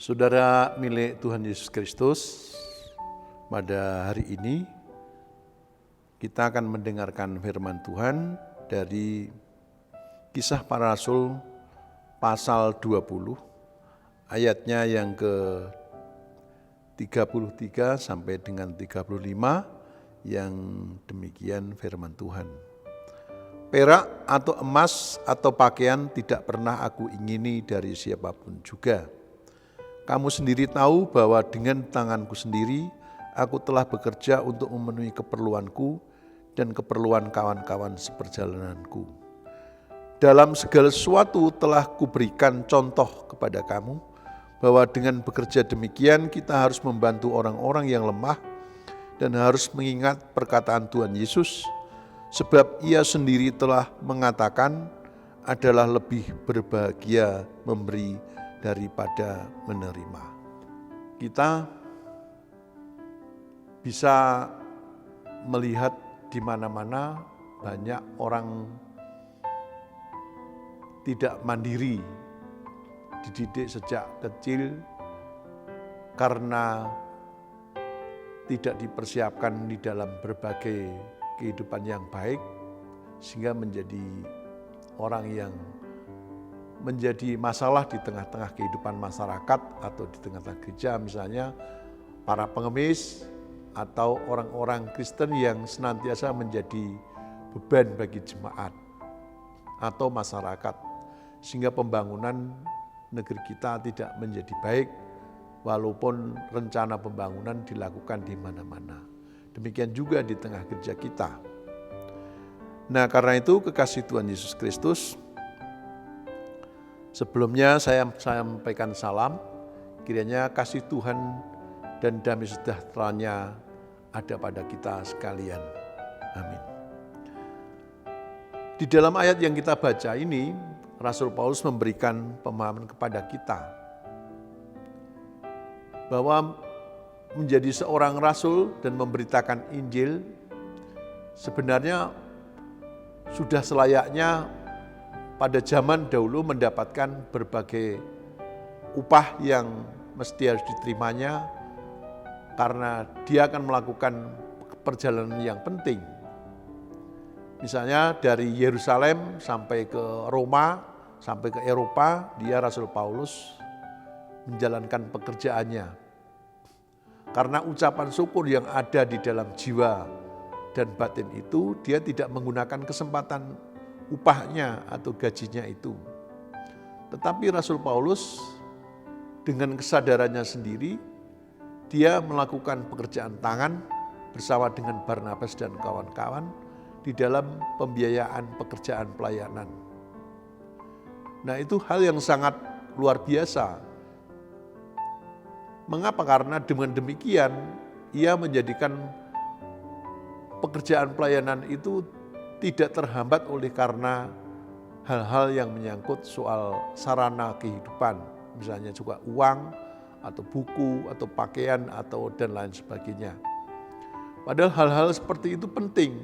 Saudara milik Tuhan Yesus Kristus, pada hari ini kita akan mendengarkan firman Tuhan dari Kisah Para Rasul pasal 20, ayatnya yang ke-33 sampai dengan 35, yang demikian firman Tuhan. Perak atau emas atau pakaian tidak pernah aku ingini dari siapapun juga. Kamu sendiri tahu bahwa dengan tanganku sendiri aku telah bekerja untuk memenuhi keperluanku dan keperluan kawan-kawan seperjalananku. Dalam segala sesuatu telah kuberikan contoh kepada kamu bahwa dengan bekerja demikian kita harus membantu orang-orang yang lemah dan harus mengingat perkataan Tuhan Yesus, sebab ia sendiri telah mengatakan adalah lebih berbahagia memberi daripada menerima. Kita bisa melihat di mana-mana banyak orang tidak mandiri, dididik sejak kecil karena tidak dipersiapkan di dalam berbagai kehidupan yang baik, sehingga menjadi orang yang menjadi masalah di tengah-tengah kehidupan masyarakat atau di tengah-tengah gereja, misalnya para pengemis atau orang-orang Kristen yang senantiasa menjadi beban bagi jemaat atau masyarakat, sehingga pembangunan negeri kita tidak menjadi baik walaupun rencana pembangunan dilakukan di mana-mana. Demikian juga di tengah gereja kita. Nah, karena itu kekasih Tuhan Yesus Kristus, sebelumnya saya sampaikan salam, kiranya kasih Tuhan dan damai sejahtera-Nya ada pada kita sekalian. Amin. Di dalam ayat yang kita baca ini, Rasul Paulus memberikan pemahaman kepada kita bahwa menjadi seorang rasul dan memberitakan Injil sebenarnya sudah selayaknya pada zaman dahulu mendapatkan berbagai upah yang mesti harus diterimanya karena dia akan melakukan perjalanan yang penting. Misalnya dari Yerusalem sampai ke Roma, sampai ke Eropa, dia Rasul Paulus menjalankan pekerjaannya. Karena ucapan syukur yang ada di dalam jiwa dan batin itu, dia tidak menggunakan kesempatan upahnya atau gajinya itu. Tetapi Rasul Paulus dengan kesadarannya sendiri, dia melakukan pekerjaan tangan bersama dengan Barnabas dan kawan-kawan di dalam pembiayaan pekerjaan pelayanan. Nah, itu hal yang sangat luar biasa. Mengapa? Karena dengan demikian ia menjadikan pekerjaan pelayanan itu tidak terhambat oleh karena hal-hal yang menyangkut soal sarana kehidupan, misalnya juga uang atau buku atau pakaian atau dan lain sebagainya. Padahal hal-hal seperti itu penting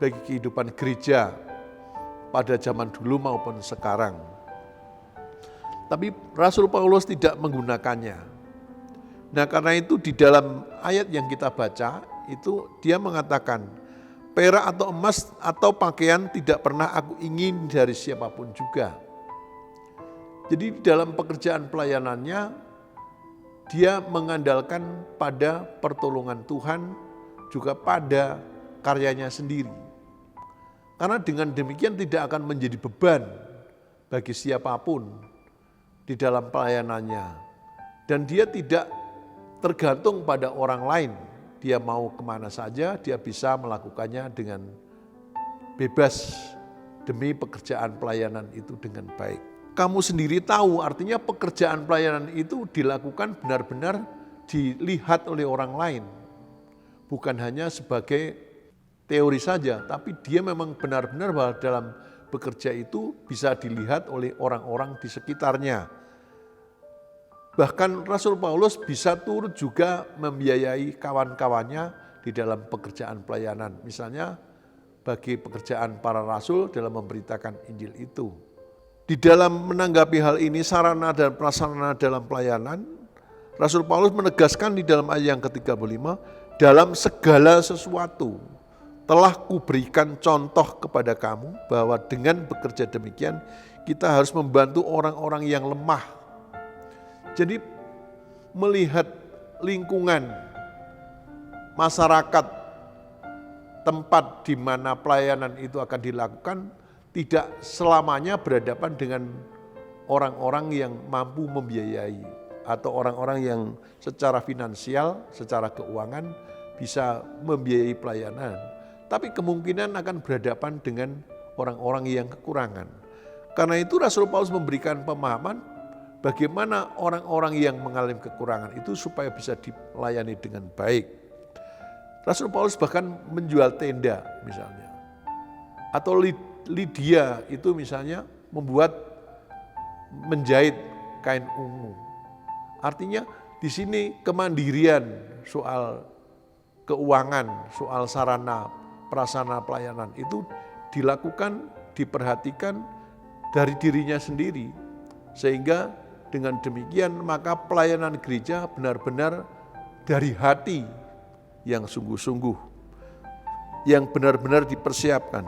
bagi kehidupan gereja pada zaman dulu maupun sekarang. Tapi Rasul Paulus tidak menggunakannya. Nah, karena itu di dalam ayat yang kita baca itu dia mengatakan, perak atau emas atau pakaian tidak pernah aku ingin dari siapapun juga. Jadi di dalam pekerjaan pelayanannya dia mengandalkan pada pertolongan Tuhan, juga pada karyanya sendiri. Karena dengan demikian tidak akan menjadi beban bagi siapapun di dalam pelayanannya. Dan dia tidak tergantung pada orang lain. Dia mau kemana saja, dia bisa melakukannya dengan bebas demi pekerjaan pelayanan itu dengan baik. Kamu sendiri tahu, artinya pekerjaan pelayanan itu dilakukan benar-benar dilihat oleh orang lain. Bukan hanya sebagai teori saja, tapi dia memang benar-benar bahwa dalam bekerja itu bisa dilihat oleh orang-orang di sekitarnya. Bahkan Rasul Paulus bisa turut juga membiayai kawan-kawannya di dalam pekerjaan pelayanan. Misalnya bagi pekerjaan para rasul dalam memberitakan Injil itu. Di dalam menanggapi hal ini, sarana dan prasarana dalam pelayanan, Rasul Paulus menegaskan di dalam ayat yang ke-35, dalam segala sesuatu telah kuberikan contoh kepada kamu bahwa dengan bekerja demikian kita harus membantu orang-orang yang lemah. Jadi melihat lingkungan masyarakat, tempat di mana pelayanan itu akan dilakukan, tidak selamanya berhadapan dengan orang-orang yang mampu membiayai atau orang-orang yang secara finansial, secara keuangan bisa membiayai pelayanan. Tapi kemungkinan akan berhadapan dengan orang-orang yang kekurangan. Karena itu Rasul Paulus memberikan pemahaman bagaimana orang-orang yang mengalami kekurangan itu supaya bisa dilayani dengan baik. Rasul Paulus bahkan menjual tenda misalnya. Atau Lydia itu misalnya menjahit kain ungu. Artinya di sini kemandirian soal keuangan, soal sarana, prasarana pelayanan itu dilakukan, diperhatikan dari dirinya sendiri. Sehingga dengan demikian maka pelayanan gereja benar-benar dari hati yang sungguh-sungguh, yang benar-benar dipersiapkan.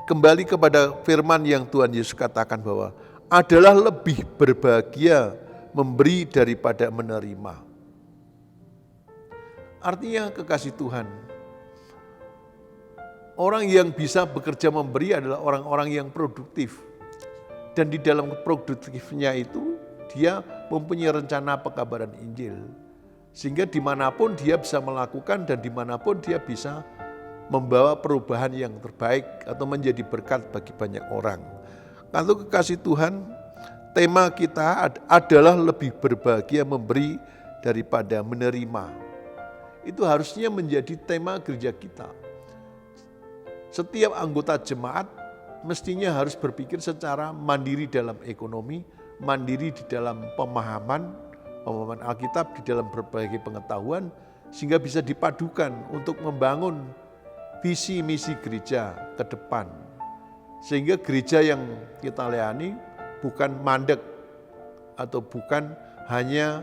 Kembali kepada firman yang Tuhan Yesus katakan bahwa adalah lebih berbahagia memberi daripada menerima. Artinya kekasih Tuhan, orang yang bisa bekerja memberi adalah orang-orang yang produktif. Dan di dalam produktifnya itu dia mempunyai rencana pekabaran Injil. Sehingga dimanapun dia bisa melakukan dan dimanapun dia bisa membawa perubahan yang terbaik atau menjadi berkat bagi banyak orang. Kalau kekasih Tuhan, tema kita adalah lebih berbahagia memberi daripada menerima. Itu harusnya menjadi tema gereja kita. Setiap anggota jemaat mestinya harus berpikir secara mandiri dalam ekonomi, mandiri di dalam pemahaman Alkitab, di dalam berbagai pengetahuan, sehingga bisa dipadukan untuk membangun visi misi gereja ke depan. Sehingga gereja yang kita layani bukan mandek atau bukan hanya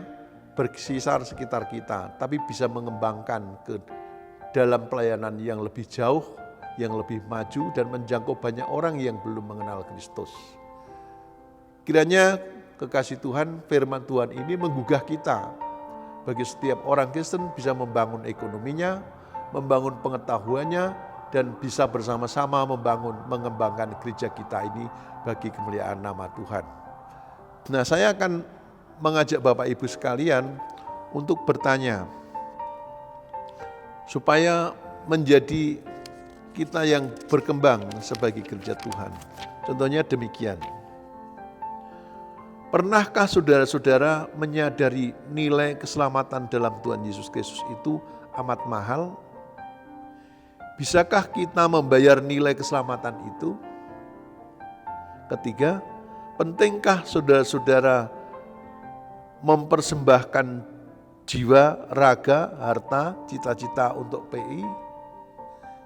bersisar sekitar kita, tapi bisa mengembangkan ke dalam pelayanan yang lebih jauh, yang lebih maju dan menjangkau banyak orang yang belum mengenal Kristus. Kiranya kekasih Tuhan, firman Tuhan ini menggugah kita bagi setiap orang Kristen bisa membangun ekonominya, membangun pengetahuannya, dan bisa bersama-sama mengembangkan gereja kita ini bagi kemuliaan nama Tuhan. Nah, saya akan mengajak Bapak Ibu sekalian untuk bertanya, supaya menjadi kita yang berkembang sebagai gereja Tuhan. Contohnya demikian. Pernahkah saudara-saudara menyadari nilai keselamatan dalam Tuhan Yesus Kristus itu amat mahal? Bisakah kita membayar nilai keselamatan itu? Ketiga, pentingkah saudara-saudara mempersembahkan jiwa, raga, harta, cita-cita untuk PI?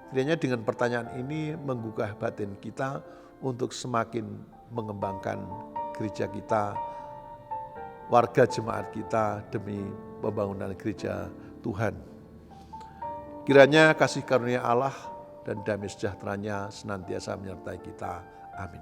Kiranya dengan pertanyaan ini menggugah batin kita untuk semakin mengembangkan gereja kita, warga jemaat kita demi pembangunan gereja Tuhan. Kiranya kasih karunia Allah dan damai sejahtera-Nya senantiasa menyertai kita. Amin.